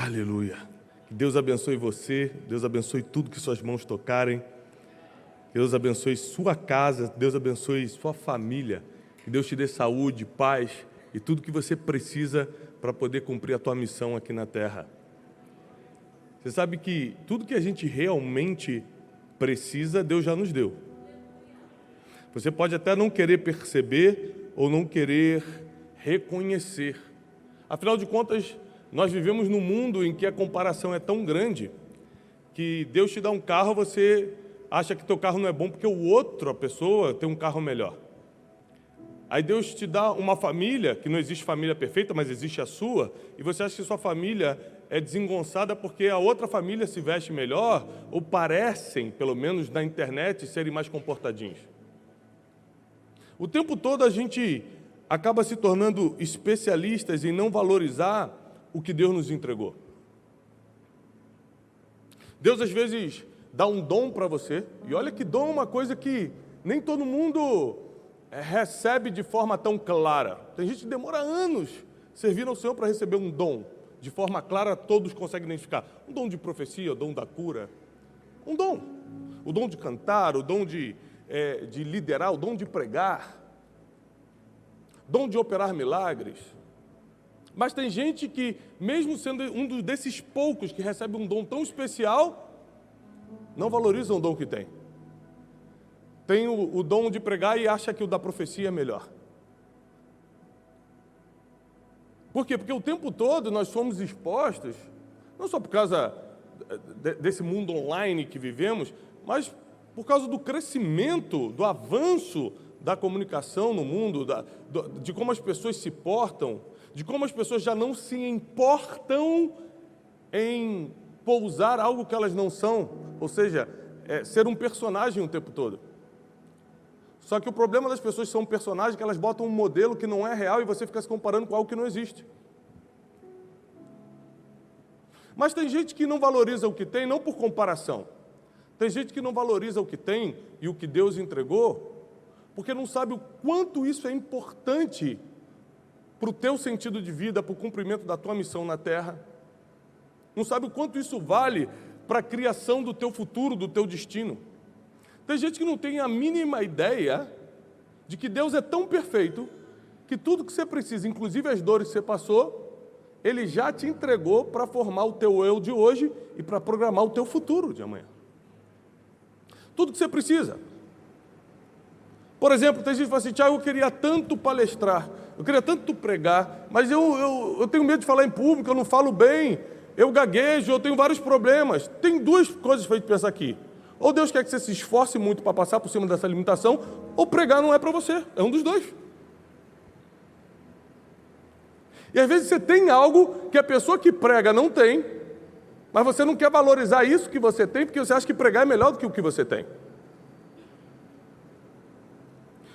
Aleluia. Que Deus abençoe você, Deus abençoe tudo que suas mãos tocarem, Deus abençoe sua casa, Deus abençoe sua família, que Deus te dê saúde, paz e tudo que você precisa para poder cumprir a tua missão aqui na terra. Você sabe que tudo que a gente realmente precisa, Deus já nos deu. Você pode até não querer perceber ou não querer reconhecer. Afinal de contas, nós vivemos num mundo em que a comparação é tão grande que Deus te dá um carro, você acha que teu carro não é bom porque a pessoa tem um carro melhor. Aí Deus te dá uma família, que não existe família perfeita, mas existe a sua, e você acha que sua família é desengonçada porque a outra família se veste melhor, ou parecem, pelo menos na internet, serem mais comportadinhos. O tempo todo a gente acaba se tornando especialistas em não valorizar o que Deus nos entregou. Deus, às vezes, dá um dom para você, e olha que dom é uma coisa que nem todo mundo recebe de forma tão clara. Tem gente que demora anos servindo ao Senhor para receber um dom. De forma clara, todos conseguem identificar. Um dom de profecia, o dom da cura. Um dom. O dom de cantar, o dom de liderar, o dom de pregar. Dom de operar milagres. Mas tem gente que, mesmo sendo um desses poucos que recebe um dom tão especial, não valoriza o dom que tem. Tem o dom de pregar e acha que o da profecia é melhor. Por quê? Porque o tempo todo nós fomos expostos, não só por causa desse mundo online que vivemos, mas por causa do crescimento, do avanço da comunicação no mundo, de como as pessoas se portam, de como as pessoas já não se importam em pousar algo que elas não são, ou seja, ser um personagem o tempo todo. Só que o problema das pessoas que são personagens é que elas botam um modelo que não é real e você fica se comparando com algo que não existe. Mas tem gente que não valoriza o que tem, não por comparação. Tem gente que não valoriza o que tem e o que Deus entregou, porque não sabe o quanto isso é importante para o teu sentido de vida, para o cumprimento da tua missão na terra. Não sabe o quanto isso vale para a criação do teu futuro, do teu destino. Tem gente que não tem a mínima ideia de que Deus é tão perfeito que tudo que você precisa, inclusive as dores que você passou, Ele já te entregou para formar o teu eu de hoje e para programar o teu futuro de amanhã. Tudo que você precisa. Por exemplo, tem gente que fala assim, Tiago, eu queria tanto palestrar, eu queria tanto pregar, mas eu tenho medo de falar em público, eu não falo bem, eu gaguejo, eu tenho vários problemas. Tem duas coisas para a gente pensar aqui. Ou Deus quer que você se esforce muito para passar por cima dessa limitação, ou pregar não é para você, é um dos dois. E às vezes você tem algo que a pessoa que prega não tem, mas você não quer valorizar isso que você tem, porque você acha que pregar é melhor do que o que você tem.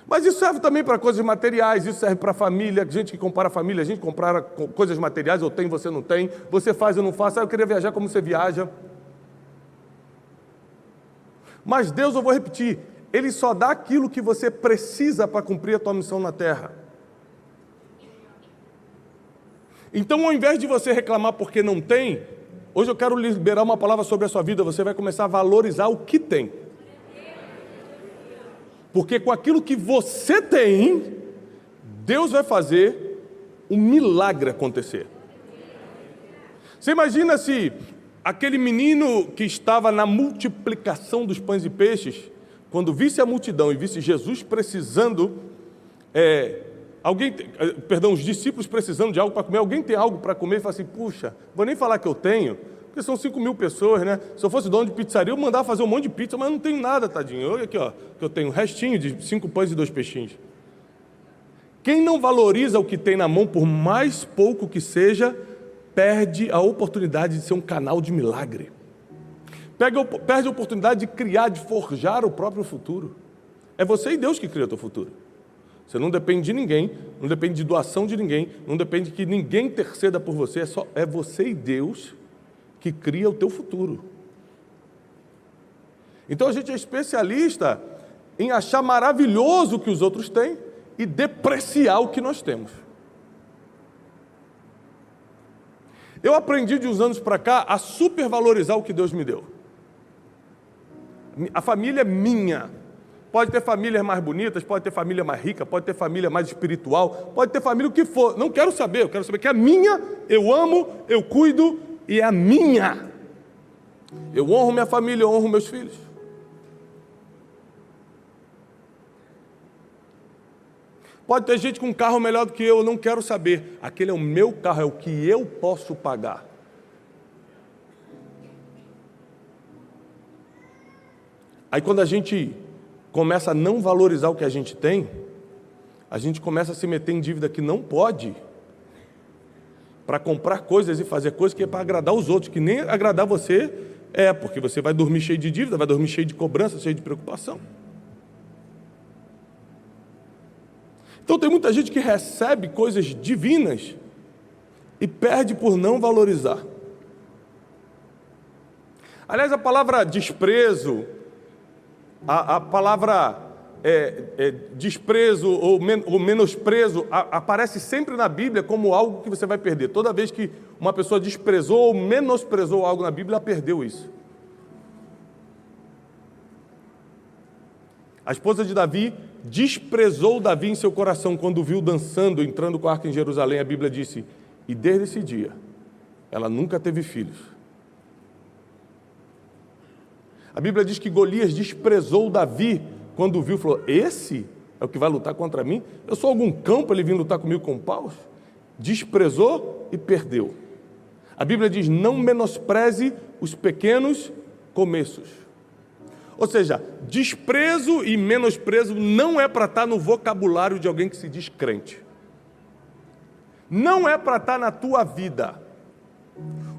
Mas isso serve também para coisas materiais, isso serve para a família, gente que compara a família, a gente compara coisas materiais, eu tenho, você não tem, você faz, eu não faço, eu queria viajar como você viaja. Mas Deus, eu vou repetir, Ele só dá aquilo que você precisa para cumprir a tua missão na terra. Então, ao invés de você reclamar porque não tem, hoje eu quero liberar uma palavra sobre a sua vida, você vai começar a valorizar o que tem. Porque com aquilo que você tem, Deus vai fazer um milagre acontecer. Você imagina se aquele menino que estava na multiplicação dos pães e peixes, quando visse a multidão e visse Jesus precisando, os discípulos precisando de algo para comer, alguém tem algo para comer e fala assim, puxa, vou nem falar que eu tenho, porque são 5.000 pessoas, né? Se eu fosse dono de pizzaria, eu mandava fazer um monte de pizza, mas eu não tenho nada, tadinho. Olha aqui, ó, que eu tenho um restinho de 5 pães e 2 peixinhos. Quem não valoriza o que tem na mão, por mais pouco que seja, perde a oportunidade de ser um canal de milagre. Perde a oportunidade de criar, de forjar o próprio futuro. É você e Deus que cria o teu futuro. Você não depende de ninguém, não depende de doação de ninguém, não depende que ninguém interceda por você, é você e Deus que cria o teu futuro. Então a gente é especialista em achar maravilhoso o que os outros têm e depreciar o que nós temos. Eu aprendi de uns anos para cá a supervalorizar o que Deus me deu. A família é minha. Pode ter famílias mais bonitas, pode ter família mais rica, pode ter família mais espiritual, pode ter família o que for. Não quero saber, eu quero saber que é minha, eu amo, eu cuido e é a minha. Eu honro minha família, eu honro meus filhos. Pode ter gente com um carro melhor do que eu não quero saber. Aquele é o meu carro, é o que eu posso pagar. Aí quando a gente começa a não valorizar o que a gente tem, a gente começa a se meter em dívida que não pode, para comprar coisas e fazer coisas que é para agradar os outros, que nem agradar você porque você vai dormir cheio de dívida, vai dormir cheio de cobrança, cheio de preocupação. Então tem muita gente que recebe coisas divinas e perde por não valorizar. Aliás, a palavra desprezo, a palavra desprezo ou menosprezo aparece sempre na Bíblia como algo que você vai perder. Toda vez que uma pessoa desprezou ou menosprezou algo na Bíblia, ela perdeu isso. A esposa de Davi desprezou Davi em seu coração quando viu dançando, entrando com a arca em Jerusalém. A Bíblia disse, e desde esse dia, ela nunca teve filhos. A Bíblia diz que Golias desprezou Davi quando viu, falou, esse é o que vai lutar contra mim? Eu sou algum cão para ele vir lutar comigo com paus? Desprezou e perdeu. A Bíblia diz, não menospreze os pequenos começos. Ou seja, desprezo e menosprezo não é para estar no vocabulário de alguém que se diz crente. Não é para estar na tua vida.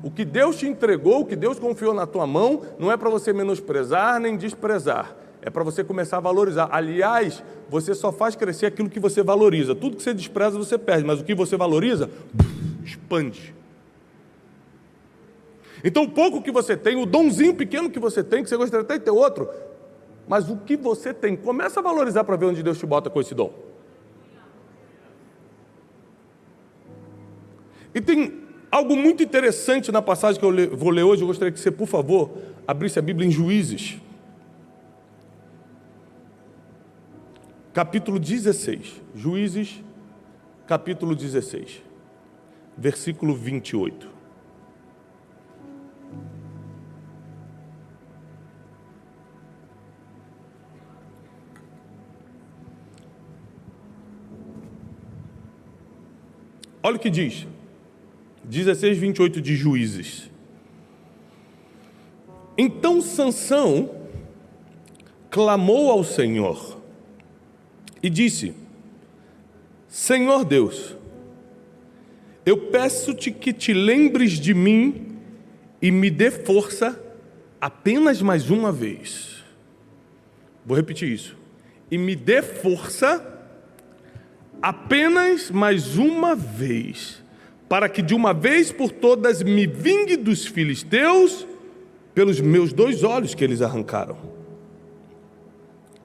O que Deus te entregou, o que Deus confiou na tua mão, não é para você menosprezar nem desprezar. É para você começar a valorizar. Aliás, você só faz crescer aquilo que você valoriza. Tudo que você despreza, você perde. Mas o que você valoriza, expande. Então, o pouco que você tem, o donzinho pequeno que você tem, que você gostaria até de ter outro, mas o que você tem, começa a valorizar para ver onde Deus te bota com esse dom. E tem algo muito interessante na passagem que eu vou ler hoje. Eu gostaria que você, por favor, abrisse a Bíblia em Juízes. Capítulo 16. Juízes, capítulo 16. Versículo 28. Olha o que diz, 16, 28 de Juízes. Então Sansão clamou ao Senhor e disse, Senhor Deus, eu peço-te que te lembres de mim e me dê força apenas mais uma vez. Vou repetir isso. E me dê força apenas mais uma vez, para que de uma vez por todas me vingue dos filisteus pelos meus 2 olhos que eles arrancaram.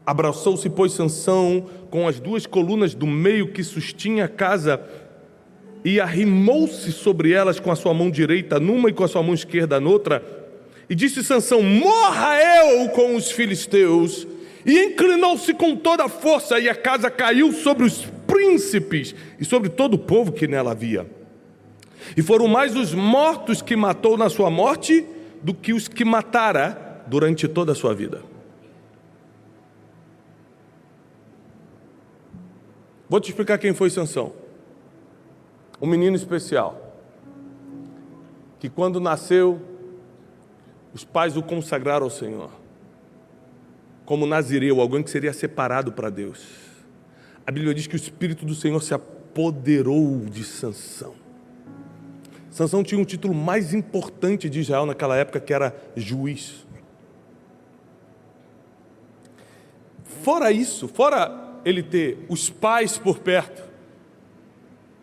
Abraçou-se, pois, Sansão com as 2 colunas do meio que sustinha a casa e arrimou-se sobre elas com a sua mão direita numa e com a sua mão esquerda noutra. E disse Sansão, morra eu com os filisteus. E inclinou-se com toda a força, e a casa caiu sobre os príncipes e sobre todo o povo que nela havia. E foram mais os mortos que matou na sua morte do que os que matara durante toda a sua vida. Vou te explicar quem foi Sansão. Um menino especial, que quando nasceu, os pais o consagraram ao Senhor, como nazireu, alguém que seria separado para Deus. A Bíblia diz que o Espírito do Senhor se apoderou de Sansão. Sansão tinha um título mais importante de Israel naquela época, que era juiz. Fora isso, fora ele ter os pais por perto,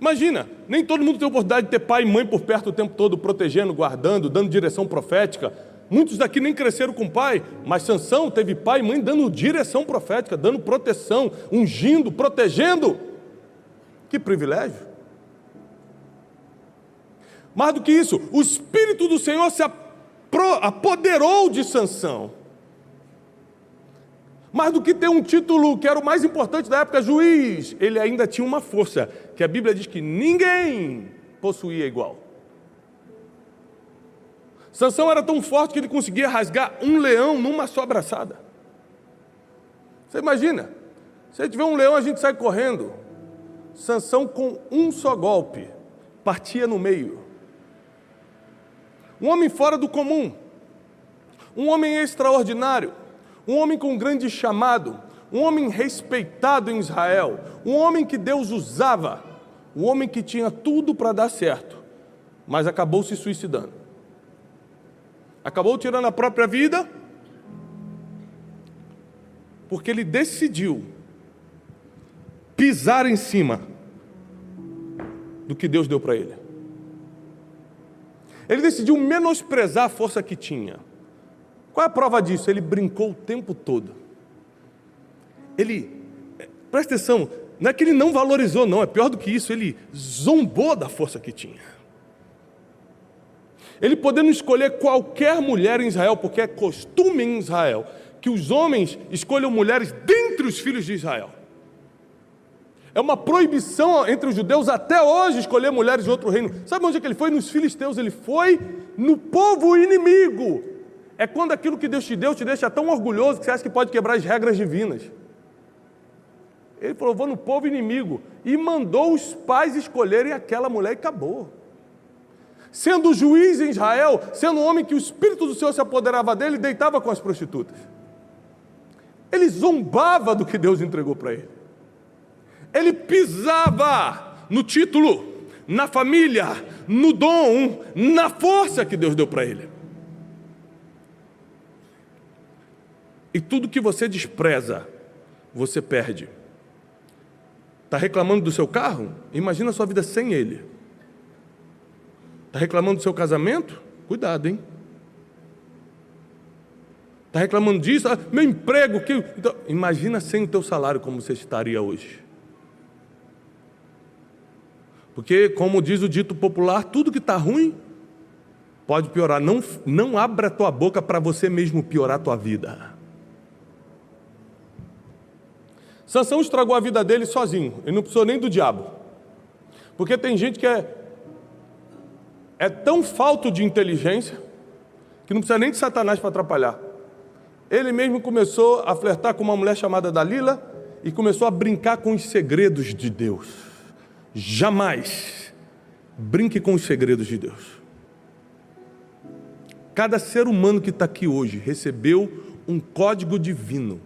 imagina, nem todo mundo tem a oportunidade de ter pai e mãe por perto o tempo todo, protegendo, guardando, dando direção profética. Muitos daqui nem cresceram com pai, mas Sansão teve pai e mãe dando direção profética, dando proteção, ungindo, protegendo. Que privilégio! Mais do que isso, o Espírito do Senhor se apoderou de Sansão. Mais do que ter um título que era o mais importante da época, juiz, ele ainda tinha uma força, que a Bíblia diz que ninguém possuía igual. Sansão era tão forte que ele conseguia rasgar um leão numa só braçada. Você imagina, se a gente vê um leão, a gente sai correndo. Sansão, com um só golpe, partia no meio. Um homem fora do comum, um homem extraordinário, um homem com grande chamado, um homem respeitado em Israel, um homem que Deus usava, um homem que tinha tudo para dar certo, mas acabou se suicidando. Acabou tirando a própria vida, porque ele decidiu pisar em cima do que Deus deu para ele. Ele decidiu menosprezar a força que tinha. Qual é a prova disso? Ele brincou o tempo todo. Presta atenção, não é que ele não valorizou, não, é pior do que isso, ele zombou da força que tinha. Ele podendo escolher qualquer mulher em Israel, porque é costume em Israel que os homens escolham mulheres dentre os filhos de Israel. É uma proibição entre os judeus até hoje escolher mulheres de outro reino. Sabe onde é que ele foi? Nos filisteus. Ele foi no povo inimigo. É quando aquilo que Deus te deu te deixa tão orgulhoso que você acha que pode quebrar as regras divinas. Ele falou, vou no povo inimigo. E mandou os pais escolherem aquela mulher e acabou. Sendo juiz em Israel, sendo um homem que o Espírito do Senhor se apoderava dele, deitava com as prostitutas. Ele zombava do que Deus entregou para ele. Ele pisava no título, na família, no dom, na força que Deus deu para ele. E tudo que você despreza, você perde. Está reclamando do seu carro? Imagina a sua vida sem ele. Está reclamando do seu casamento? Cuidado, hein? Está reclamando disso? Ah, meu emprego, que... Então, imagina sem o teu salário como você estaria hoje. Porque, como diz o dito popular, tudo que está ruim pode piorar. Não abra a tua boca para você mesmo piorar a tua vida. Sansão estragou a vida dele sozinho. Ele não precisou nem do diabo. Porque tem gente que é tão falto de inteligência que não precisa nem de Satanás para atrapalhar. Ele mesmo começou a flertar com uma mulher chamada Dalila e começou a brincar com os segredos de Deus. Jamais brinque com os segredos de Deus. Cada ser humano que está aqui hoje recebeu um código divino,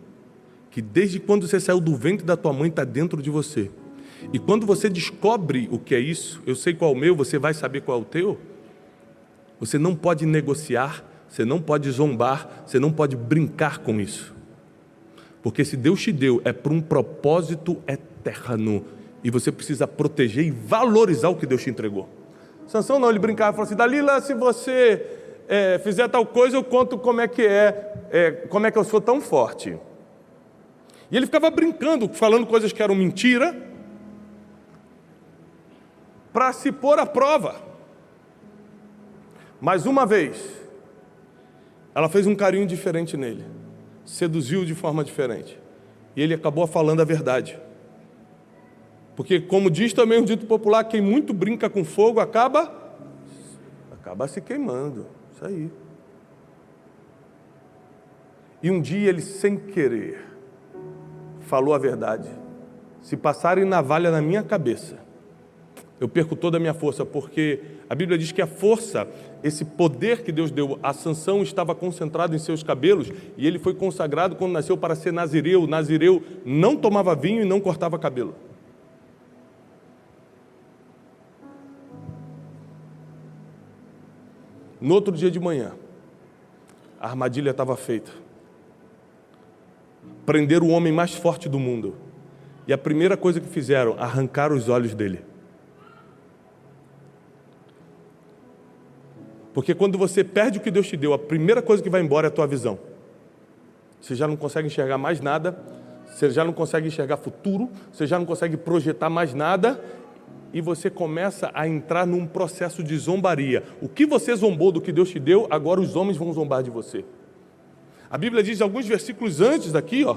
que desde quando você saiu do ventre da tua mãe está dentro de você. E quando você descobre o que é isso, eu sei qual é o meu, você vai saber qual é o teu, você não pode negociar, você não pode zombar, você não pode brincar com isso. Porque se Deus te deu, é por um propósito eterno. E você precisa proteger e valorizar o que Deus te entregou. Sansão não, ele brincava e falou assim, Dalila, se você fizer tal coisa, eu conto como é que eu sou tão forte. E ele ficava brincando, falando coisas que eram mentira, para se pôr à prova. Mas uma vez, ela fez um carinho diferente nele, seduziu de forma diferente, e ele acabou falando a verdade. Porque, como diz também o dito popular, quem muito brinca com fogo acaba se queimando. Isso aí. E um dia ele, sem querer, falou a verdade. Se passarem navalha na minha cabeça, eu perco toda a minha força, porque a Bíblia diz que a força, esse poder que Deus deu a Sansão estava concentrado em seus cabelos, e ele foi consagrado quando nasceu para ser nazireu. O nazireu não tomava vinho e não cortava cabelo. No outro dia de manhã, a armadilha estava feita. Prenderam o homem mais forte do mundo. E a primeira coisa que fizeram, arrancaram os olhos dele. Porque quando você perde o que Deus te deu, a primeira coisa que vai embora é a tua visão. Você já não consegue enxergar mais nada, você já não consegue enxergar futuro, você já não consegue projetar mais nada, e você começa a entrar num processo de zombaria. O que você zombou do que Deus te deu, agora os homens vão zombar de você. A Bíblia diz alguns versículos antes daqui, ó,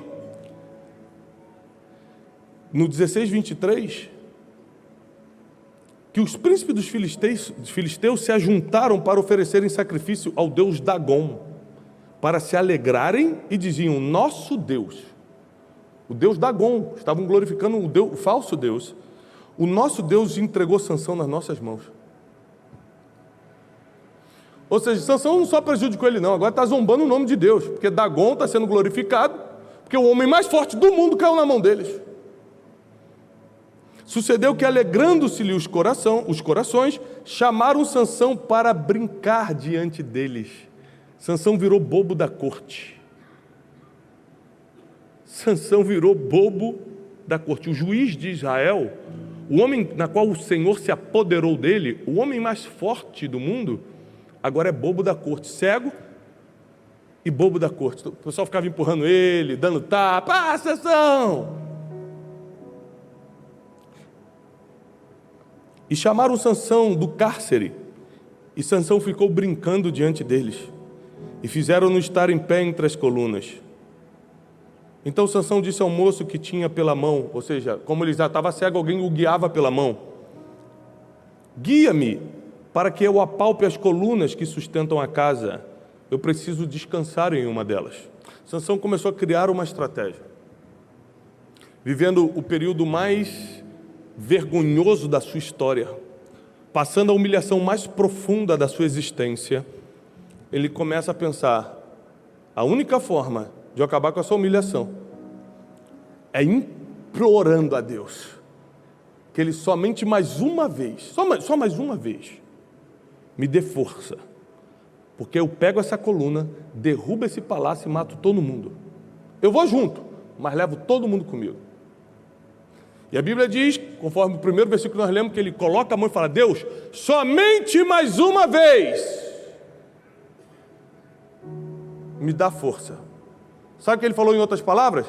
no 16:23, que os príncipes dos filisteus se ajuntaram para oferecerem sacrifício ao deus Dagom, para se alegrarem e diziam: nosso Deus, o Deus Dagom, estavam glorificando o falso Deus, o nosso Deus entregou Sansão nas nossas mãos. Ou seja, Sansão não só prejudicou ele não, agora está zombando o nome de Deus, porque Dagom está sendo glorificado, porque o homem mais forte do mundo caiu na mão deles. Sucedeu que, alegrando-se-lhe os corações, chamaram Sansão para brincar diante deles. Sansão virou bobo da corte. Sansão virou bobo da corte. O juiz de Israel, o homem na qual o Senhor se apoderou dele, o homem mais forte do mundo, agora é bobo da corte, cego e bobo da corte. O pessoal ficava empurrando ele, dando tapa. Sansão! E chamaram Sansão do cárcere, e Sansão ficou brincando diante deles, e fizeram-no estar em pé entre as colunas. Então Sansão disse ao moço que tinha pela mão, ou seja, como ele já estava cego, alguém o guiava pela mão: guia-me, para que eu apalpe as colunas que sustentam a casa. Eu preciso descansar em uma delas. Sansão começou a criar uma estratégia. Vivendo o período mais vergonhoso da sua história, passando a humilhação mais profunda da sua existência, ele começa a pensar: a única forma de eu acabar com essa humilhação é implorando a Deus que Ele somente mais uma vez, só mais uma vez, me dê força, porque eu pego essa coluna, derrubo esse palácio e mato todo mundo. Eu vou junto, mas levo todo mundo comigo. E a Bíblia diz, conforme o primeiro versículo que nós lemos, que ele coloca a mão e fala: Deus, somente mais uma vez me dá força. Sabe o que ele falou em outras palavras?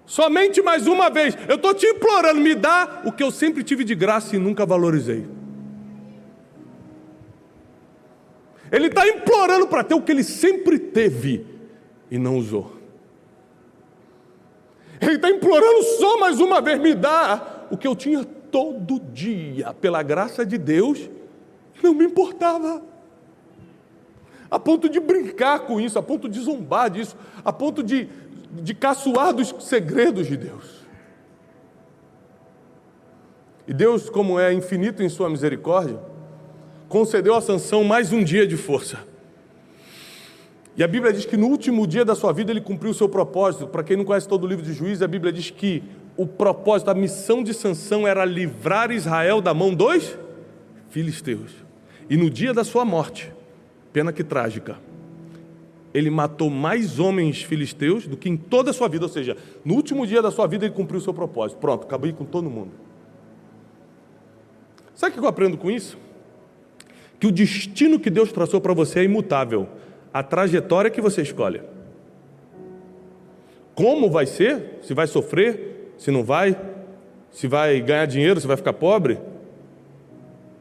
Somente mais uma vez, eu estou te implorando, me dá o que eu sempre tive de graça e nunca valorizei. Ele está implorando para ter o que ele sempre teve e não usou. Ele está implorando só mais uma vez: me dá o que eu tinha todo dia, pela graça de Deus, não me importava. A ponto de brincar com isso, a ponto de zombar disso, a ponto de caçoar dos segredos de Deus. E Deus, como é infinito em sua misericórdia, concedeu a Sansão mais um dia de força. E a Bíblia diz que no último dia da sua vida ele cumpriu o seu propósito. Para quem não conhece todo o livro de Juízes, a Bíblia diz que o propósito, a missão de Sansão era livrar Israel da mão dos filisteus. E no dia da sua morte, pena que trágica, ele matou mais homens filisteus do que em toda a sua vida. Ou seja, no último dia da sua vida ele cumpriu o seu propósito. Pronto, acabei com todo mundo. Sabe o que eu aprendo com isso? Que o destino que Deus traçou para você é imutável. A trajetória que você escolhe. Como vai ser? Se vai sofrer? Se não vai? Se vai ganhar dinheiro? Se vai ficar pobre?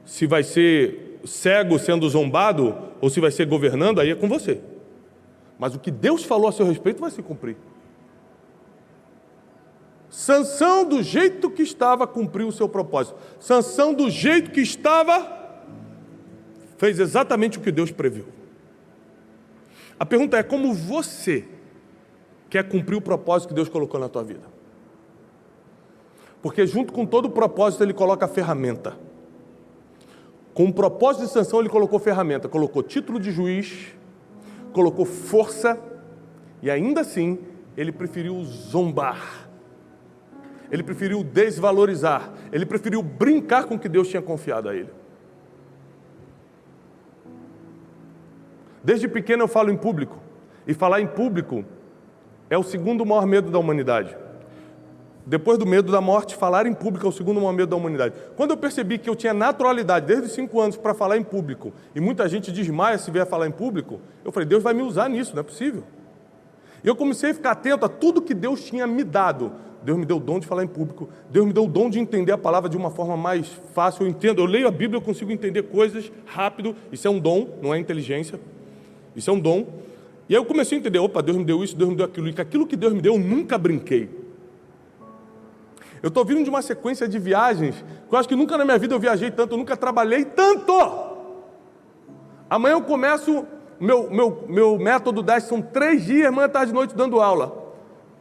Se vai ser cego sendo zombado? Ou se vai ser governando? Aí é com você. Mas o que Deus falou a seu respeito vai se cumprir. Sansão, do jeito que estava, cumpriu o seu propósito. Sansão, do jeito que estava, fez exatamente o que Deus previu. A pergunta é: como você quer cumprir o propósito que Deus colocou na tua vida? Porque junto com todo o propósito ele coloca a ferramenta. Com o propósito de Sansão ele colocou ferramenta, colocou título de juiz, colocou força, e ainda assim ele preferiu zombar. Ele preferiu desvalorizar, ele preferiu brincar com o que Deus tinha confiado a ele. Desde pequeno eu falo em público, e falar em público é o segundo maior medo da humanidade. Depois do medo da morte, falar em público é o segundo maior medo da humanidade. Quando eu percebi que eu tinha naturalidade, desde os 5 anos, para falar em público, e muita gente desmaia se vier falar em público, eu falei: Deus vai me usar nisso, não é possível. E eu comecei a ficar atento a tudo que Deus tinha me dado, Deus me deu o dom de falar em público, Deus me deu o dom de entender a palavra de uma forma mais fácil. Eu entendo, eu leio a Bíblia, eu consigo entender coisas rápido. Isso é um dom, não é inteligência. Isso é um dom. E aí eu comecei a entender, opa, Deus me deu isso, Deus me deu aquilo. E que aquilo que Deus me deu, eu nunca brinquei. Eu estou vindo de uma sequência de viagens, que eu acho que nunca na minha vida eu viajei tanto, eu nunca trabalhei tanto. Amanhã eu começo, meu método 10 são 3 dias, manhã, tarde e noite, dando aula.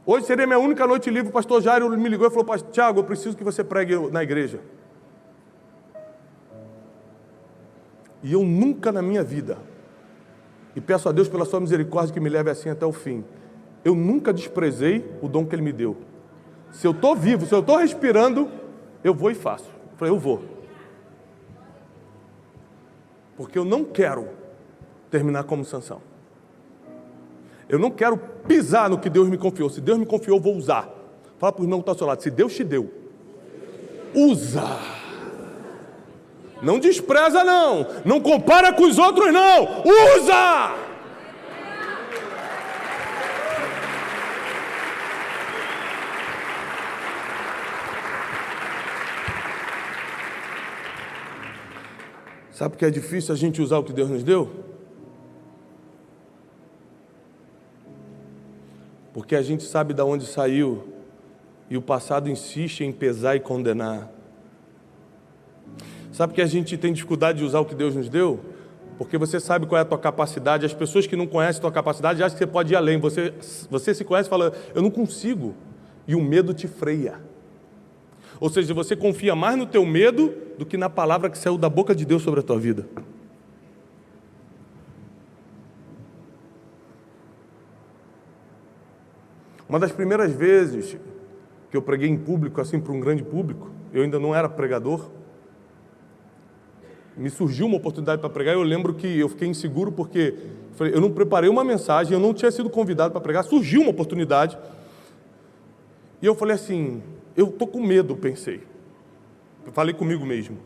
Hoje seria minha única noite livre. O pastor Jairo me ligou e falou, pastor Tiago, eu preciso que você pregue na igreja. E eu nunca na minha vida, e peço a Deus pela sua misericórdia que me leve assim até o fim, eu nunca desprezei o dom que Ele me deu. Se eu estou vivo, se eu estou respirando, eu vou e faço. Eu falei, eu vou. Porque eu não quero terminar como Sansão. Eu não quero pisar no que Deus me confiou. Se Deus me confiou, eu vou usar. Fala para o irmão que está ao seu lado. Se Deus te deu, usa. Não despreza, não. Não compara com os outros, não. Usa! Sabe por que é difícil a gente usar o que Deus nos deu? Porque a gente sabe de onde saiu e o passado insiste em pesar e condenar. Sabe por que a gente tem dificuldade de usar o que Deus nos deu? Porque você sabe qual é a tua capacidade. As pessoas que não conhecem a tua capacidade acham que você pode ir além. Você se conhece e fala, eu não consigo. E o medo te freia. Ou seja, você confia mais no teu medo do que na palavra que saiu da boca de Deus sobre a tua vida. Uma das primeiras vezes que eu preguei em público, assim, para um grande público, eu ainda não era pregador, me surgiu uma oportunidade para pregar, e eu lembro que eu fiquei inseguro porque eu não preparei uma mensagem, eu não tinha sido convidado para pregar, surgiu uma oportunidade, e eu falei assim, eu estou com medo, pensei. Eu falei comigo mesmo.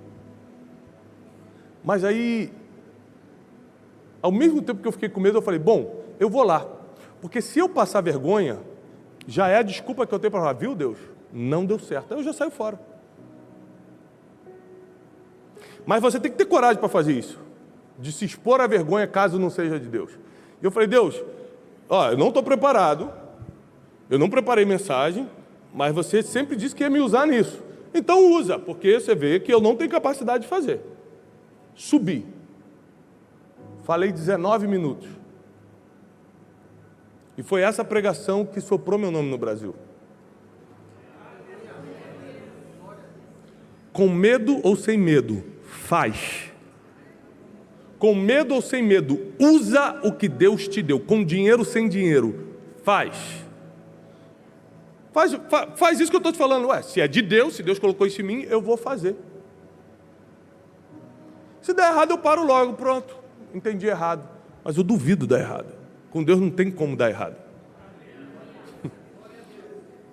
Mas aí, ao mesmo tempo que eu fiquei com medo, eu falei, bom, eu vou lá, porque se eu passar vergonha, já é a desculpa que eu tenho para falar, viu Deus? Não deu certo. Aí eu já saio fora. Mas você tem que ter coragem para fazer isso. De se expor à vergonha caso não seja de Deus. E eu falei, Deus, eu não estou preparado. Eu não preparei mensagem. Mas você sempre disse que ia me usar nisso. Então usa, porque você vê que eu não tenho capacidade de fazer. Subi. Falei 19 minutos. E foi essa pregação que soprou meu nome no Brasil. Com medo ou sem medo, faz. Com medo ou sem medo, usa o que Deus te deu. Com dinheiro ou sem dinheiro, faz. Faz isso que eu estou te falando. Se é de Deus, se Deus colocou isso em mim, eu vou fazer. Se der errado, eu paro logo, pronto. Entendi errado. Mas eu duvido dar errado. Com Deus não tem como dar errado.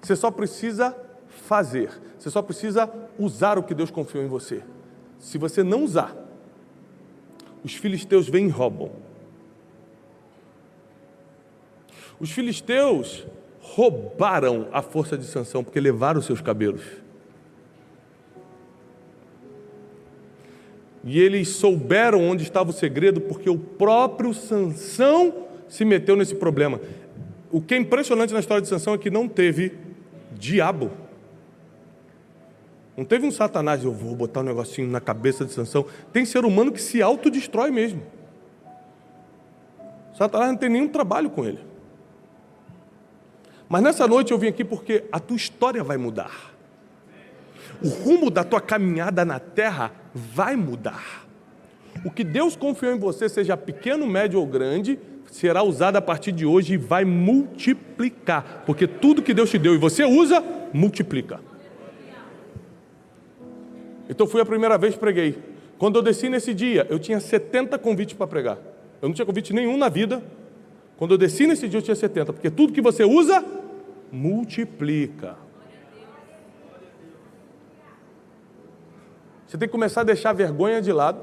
Você só precisa fazer. Você só precisa usar o que Deus confiou em você. Se você não usar, os filisteus vêm e roubam. Os filisteus roubaram a força de Sansão porque levaram os seus cabelos. E eles souberam onde estava o segredo porque o próprio Sansão se meteu nesse problema. O que é impressionante na história de Sansão é que não teve diabo. Não teve um Satanás, eu vou botar um negocinho na cabeça de Sansão. Tem ser humano que se autodestrói mesmo. Satanás não tem nenhum trabalho com ele. Mas nessa noite eu vim aqui porque a tua história vai mudar. O rumo da tua caminhada na terra vai mudar. O que Deus confiou em você, seja pequeno, médio ou grande, será usado a partir de hoje e vai multiplicar. Porque tudo que Deus te deu e você usa, multiplica. Então fui a primeira vez, preguei. Quando eu desci nesse dia, eu tinha 70 convites para pregar. Eu não tinha convite nenhum na vida. Quando eu desci nesse dia, eu tinha 70. Porque tudo que você usa, multiplica. Você tem que começar a deixar a vergonha de lado,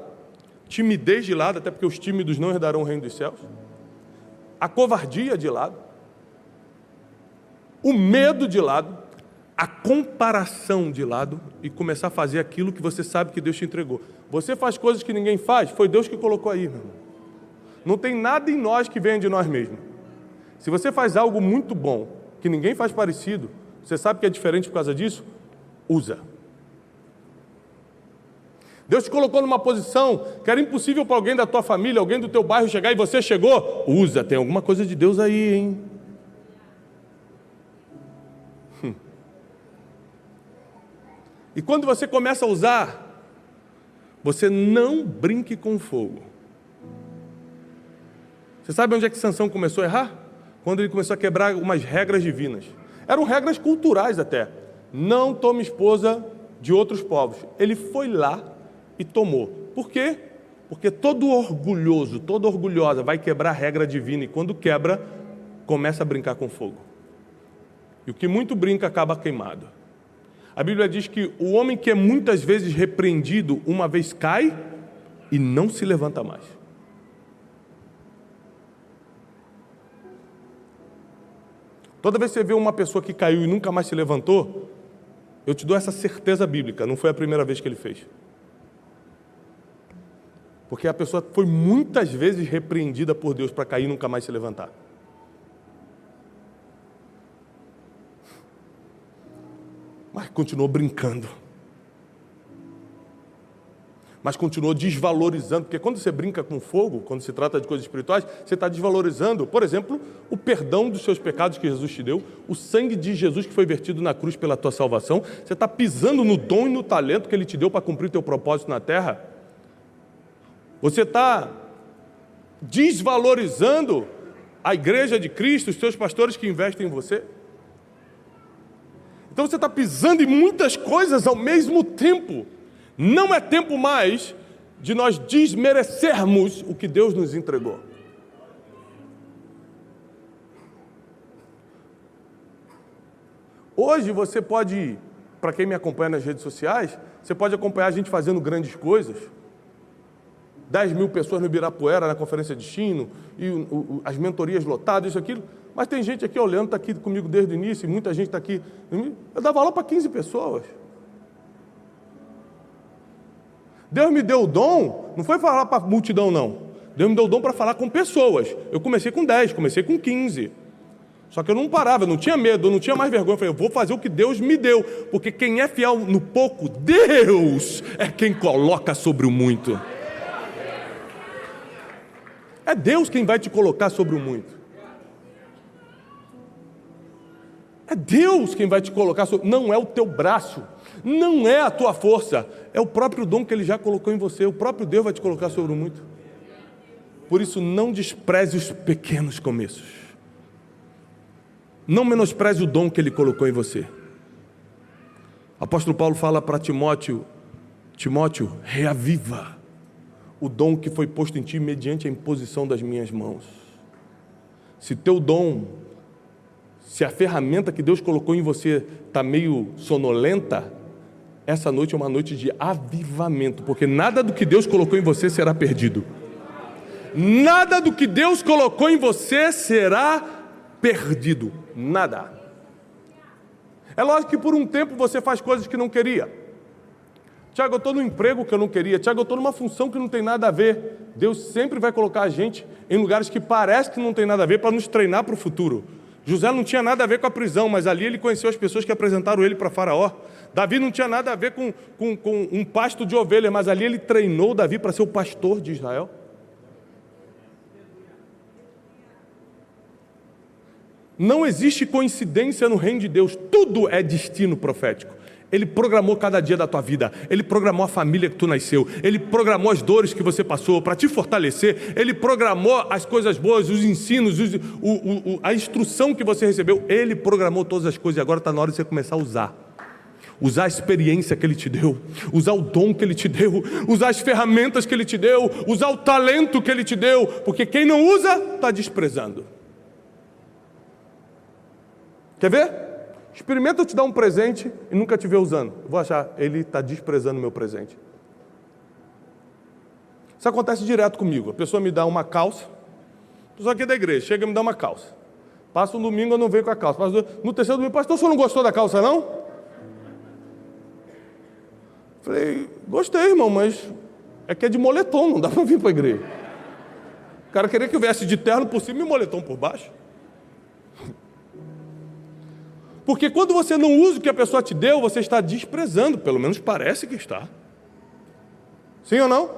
timidez de lado, até porque os tímidos não herdarão o reino dos céus, a covardia de lado, o medo de lado, a comparação de lado e começar a fazer aquilo que você sabe que Deus te entregou. Você faz coisas que ninguém faz, foi Deus que colocou aí, meu irmão. Não tem nada em nós que venha de nós mesmos. Se você faz algo muito bom, que ninguém faz parecido, você sabe que é diferente por causa disso? Usa. Deus te colocou numa posição que era impossível para alguém da tua família, alguém do teu bairro chegar e você chegou. Usa, tem alguma coisa de Deus aí, hein? E quando você começa a usar, você não brinque com fogo. Você sabe onde é que Sansão começou a errar? Quando ele começou a quebrar umas regras divinas. Eram regras culturais até. Não tome esposa de outros povos. Ele foi lá e tomou. Por quê? Porque todo orgulhoso, toda orgulhosa vai quebrar a regra divina. E quando quebra, começa a brincar com fogo. E o que muito brinca acaba queimado. A Bíblia diz que o homem que é muitas vezes repreendido, uma vez cai e não se levanta mais. Toda vez que você vê uma pessoa que caiu e nunca mais se levantou, eu te dou essa certeza bíblica, não foi a primeira vez que ele fez. Porque a pessoa foi muitas vezes repreendida por Deus para cair e nunca mais se levantar. Mas continuou brincando. Mas continuou desvalorizando, porque quando você brinca com fogo, quando se trata de coisas espirituais, você está desvalorizando, por exemplo, o perdão dos seus pecados que Jesus te deu, o sangue de Jesus que foi vertido na cruz pela tua salvação, você está pisando no dom e no talento que Ele te deu para cumprir o teu propósito na terra. Você está desvalorizando a igreja de Cristo, os seus pastores que investem em você. Então você está pisando em muitas coisas ao mesmo tempo. Não é tempo mais de nós desmerecermos o que Deus nos entregou. Hoje você pode, para quem me acompanha nas redes sociais, você pode acompanhar a gente fazendo grandes coisas. 10 mil pessoas no Ibirapuera, na conferência de destino, e as mentorias lotadas, isso, aquilo. Mas tem gente aqui olhando, está aqui comigo desde o início, e muita gente está aqui. Eu dava aula para 15 pessoas. Deus me deu o dom, não foi falar para a multidão, não. Deus me deu o dom para falar com pessoas. Eu comecei com 10, comecei com 15. Só que eu não parava, eu não tinha medo, eu não tinha mais vergonha. Eu falei, eu vou fazer o que Deus me deu. Porque quem é fiel no pouco, Deus é quem coloca sobre o muito. É Deus quem vai te colocar sobre o muito. É Deus quem vai te colocar sobre... Não é o teu braço, não é a tua força, é o próprio dom que Ele já colocou em você. O próprio Deus vai te colocar sobre o muito. Por isso, não despreze os pequenos começos. Não menospreze o dom que Ele colocou em você. O apóstolo Paulo fala para Timóteo, reaviva o dom que foi posto em ti mediante a imposição das minhas mãos. Se teu dom, se a ferramenta que Deus colocou em você está meio sonolenta, essa noite é uma noite de avivamento, porque nada do que Deus colocou em você será perdido. Nada do que Deus colocou em você será perdido. Nada. É lógico que por um tempo você faz coisas que não queria. Tiago, eu estou no emprego que eu não queria. Tiago, eu estou numa função que não tem nada a ver. Deus sempre vai colocar a gente em lugares que parece que não tem nada a ver para nos treinar para o futuro. José não tinha nada a ver com a prisão, mas ali ele conheceu as pessoas que apresentaram ele para Faraó. Davi não tinha nada a ver com um pasto de ovelhas, mas ali ele treinou Davi para ser o pastor de Israel. Não existe coincidência no reino de Deus, tudo é destino profético. Ele programou cada dia da tua vida, Ele programou a família que tu nasceu, Ele programou as dores que você passou para te fortalecer, Ele programou as coisas boas, os ensinos, a instrução que você recebeu, Ele programou todas as coisas e agora está na hora de você começar a usar. Usar a experiência que Ele te deu, usar o dom que Ele te deu, usar as ferramentas que Ele te deu, usar o talento que Ele te deu, porque quem não usa, está desprezando. Quer ver? Experimenta eu te dar um presente e nunca te ver usando. Eu vou achar, ele está desprezando o meu presente. Isso acontece direto comigo. A pessoa me dá uma calça, a pessoa aqui é da igreja, chega e me dá uma calça. Passa um domingo, eu não venho com a calça. No terceiro domingo, pastor, o senhor não gostou da calça, não? Falei, gostei, irmão, mas é que é de moletom, não dá para vir para a igreja. O cara queria que eu viesse de terno por cima e moletom por baixo. Porque quando você não usa o que a pessoa te deu, você está desprezando, pelo menos parece que está. Sim ou não?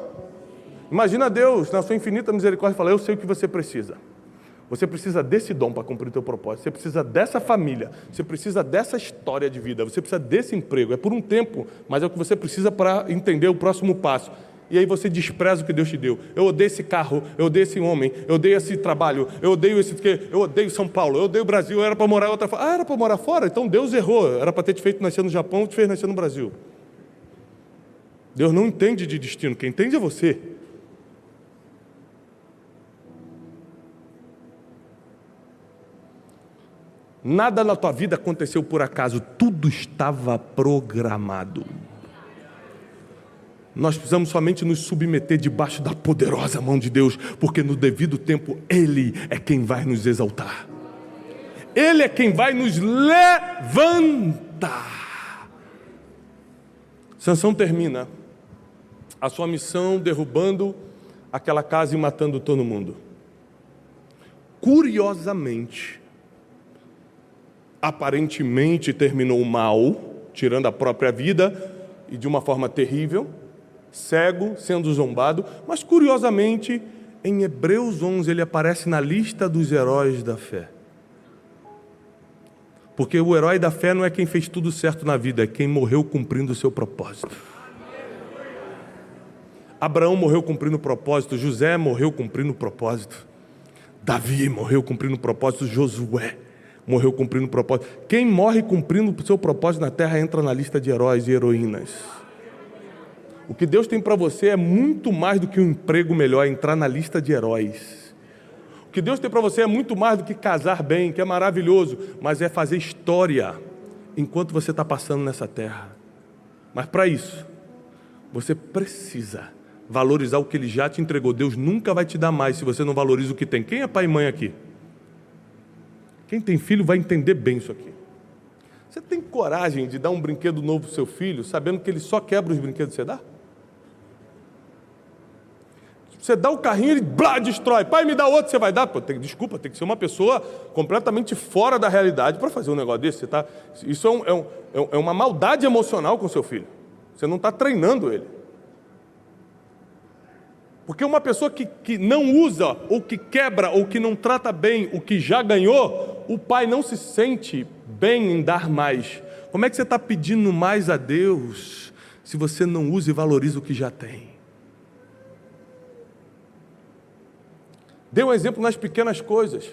Imagina Deus, na sua infinita misericórdia, falar, eu sei o que você precisa. Você precisa desse dom para cumprir o teu propósito. Você precisa dessa família. Você precisa dessa história de vida. Você precisa desse emprego. É por um tempo, mas é o que você precisa para entender o próximo passo. E aí você despreza o que Deus te deu. Eu odeio esse carro, eu odeio esse homem, eu odeio esse trabalho, eu odeio eu odeio São Paulo, eu odeio o Brasil, era para morar em outra... Ah, era para morar fora? Então Deus errou. Era para ter te feito nascer no Japão, te fez nascer no Brasil. Deus não entende de destino. Quem entende é você. Nada na tua vida aconteceu por acaso, tudo estava programado. Nós precisamos somente nos submeter debaixo da poderosa mão de Deus, porque no devido tempo Ele é quem vai nos exaltar. Ele é quem vai nos levantar. Sansão termina a sua missão derrubando aquela casa e matando todo mundo. Curiosamente, aparentemente terminou mal, tirando a própria vida e de uma forma terrível, cego, sendo zombado, mas curiosamente, em Hebreus 11 ele aparece na lista dos heróis da fé. Porque o herói da fé não é quem fez tudo certo na vida, é quem morreu cumprindo o seu propósito. Abraão morreu cumprindo o propósito, José morreu cumprindo o propósito, Davi morreu cumprindo o propósito, Josué morreu cumprindo o propósito. Quem morre cumprindo o seu propósito na terra entra na lista de heróis e heroínas. O que Deus tem para você é muito mais do que um emprego melhor, é entrar na lista de heróis. O que Deus tem para você é muito mais do que casar bem, que é maravilhoso, mas é fazer história enquanto você está passando nessa terra. Mas para isso, você precisa valorizar o que Ele já te entregou. Deus nunca vai te dar mais se você não valoriza o que tem. Quem é pai e mãe aqui? Quem tem filho vai entender bem isso aqui. Você tem coragem de dar um brinquedo novo para o seu filho, sabendo que ele só quebra os brinquedos que você dá? Você dá o carrinho, ele destrói. Pai, me dá outro, você vai dar? Pô, desculpa, tem que ser uma pessoa completamente fora da realidade para fazer um negócio desse. Isso é uma maldade emocional com o seu filho. Você não está treinando ele. Porque uma pessoa que não usa, ou que quebra, ou que não trata bem o que já ganhou, o pai não se sente bem em dar mais. Como é que você está pedindo mais a Deus se você não usa e valoriza o que já tem? Dê um exemplo nas pequenas coisas.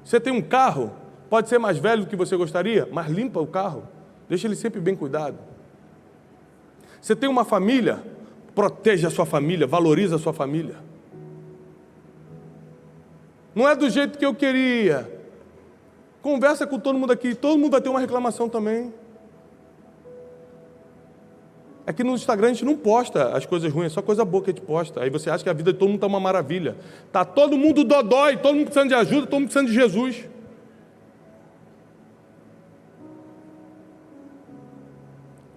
Você tem um carro, pode ser mais velho do que você gostaria, mas limpa o carro, deixa ele sempre bem cuidado. Você tem uma família, proteja a sua família, valoriza a sua família. Não é do jeito que eu queria. Conversa com todo mundo aqui, todo mundo vai ter uma reclamação também. Aqui no Instagram a gente não posta as coisas ruins, é só coisa boa que a gente posta. Aí você acha que a vida de todo mundo está uma maravilha. Está todo mundo dodói, todo mundo precisando de ajuda, todo mundo precisando de Jesus.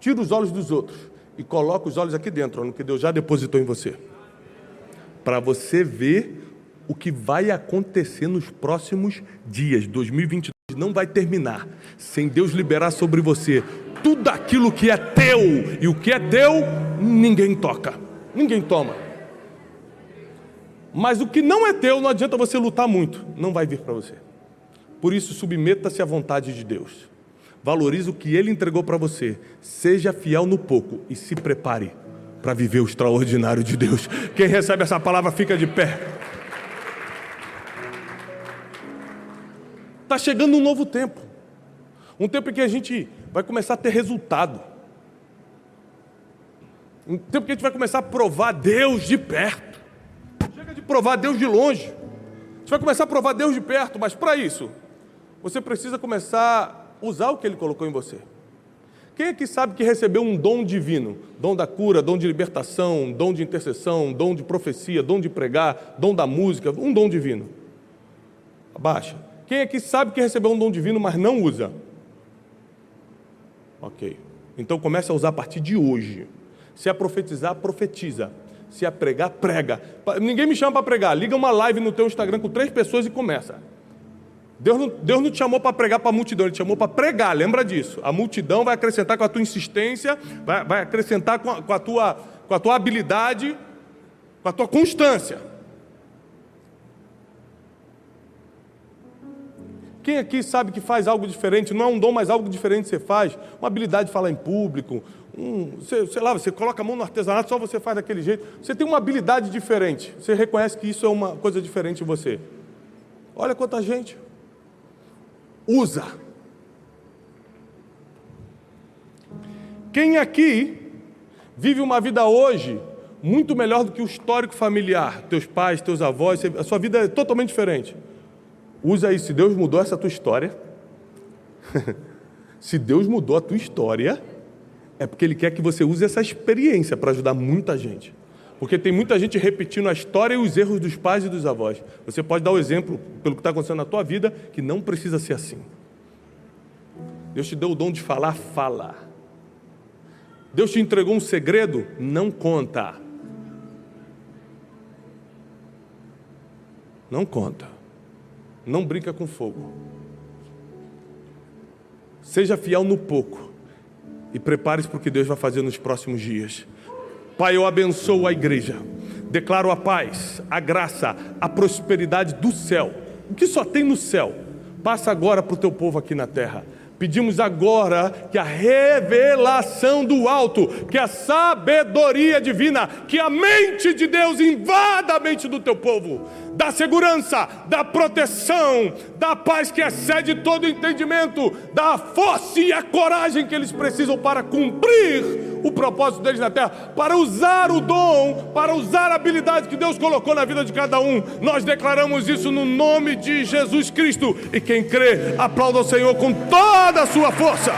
Tira os olhos dos outros e coloca os olhos aqui dentro, no que Deus já depositou em você. Para você ver o que vai acontecer nos próximos dias. 2022 não vai terminar sem Deus liberar sobre você tudo aquilo que é teu. E o que é teu, ninguém toca, ninguém toma. Mas o que não é teu, não adianta você lutar muito, não vai vir para você. Por isso, submeta-se à vontade de Deus. Valorize o que Ele entregou para você. Seja fiel no pouco e se prepare para viver o extraordinário de Deus. Quem recebe essa palavra fica de pé. Está chegando um novo tempo. Um tempo em que a gente vai começar a ter resultado. Um tempo em que a gente vai começar a provar Deus de perto. Chega de provar Deus de longe. A gente vai começar a provar Deus de perto, mas para isso, você precisa começar a usar o que Ele colocou em você. Quem é que sabe que recebeu um dom divino? Dom da cura, dom de libertação, dom de intercessão, dom de profecia, dom de pregar, dom da música, um dom divino. Abaixa. Quem é que sabe que recebeu um dom divino, mas não usa? Ok. Então comece a usar a partir de hoje. Se é profetizar, profetiza. Se é pregar, prega. Ninguém me chama para pregar. Liga uma live no teu Instagram com 3 pessoas e começa. Deus não te chamou para pregar para a multidão, Ele te chamou para pregar, lembra disso. A multidão vai acrescentar com a tua insistência, vai acrescentar com a tua habilidade, com a tua constância. Quem aqui sabe que faz algo diferente? Não é um dom, mas algo diferente que você faz. Uma habilidade de falar em público. Sei lá, você coloca a mão no artesanato, só você faz daquele jeito. Você tem uma habilidade diferente. Você reconhece que isso é uma coisa diferente em você. Olha quanta gente. Usa. Quem aqui vive uma vida hoje muito melhor do que o histórico familiar? Teus pais, teus avós, a sua vida é totalmente diferente. Usa isso. Se Deus mudou essa tua história, se Deus mudou a tua história, é porque Ele quer que você use essa experiência para ajudar muita gente. Porque tem muita gente repetindo a história e os erros dos pais e dos avós. Você pode dar o exemplo, pelo que está acontecendo na tua vida, que não precisa ser assim. Deus te deu o dom de falar, fala. Deus te entregou um segredo, não conta. Não conta. Não brinca com fogo. Seja fiel no pouco e prepare-se para o que Deus vai fazer nos próximos dias. Pai, eu abençoo a igreja. Declaro a paz, a graça, a prosperidade do céu. O que só tem no céu, passa agora para o teu povo aqui na terra. Pedimos agora que a revelação do alto, que a sabedoria divina, que a mente de Deus invada a mente do teu povo. Da segurança, da proteção, da paz que excede todo entendimento, da força e a coragem que eles precisam para cumprir o propósito deles na terra, para usar o dom, para usar a habilidade que Deus colocou na vida de cada um. Nós declaramos isso no nome de Jesus Cristo. E quem crê, aplauda o Senhor com toda a sua força.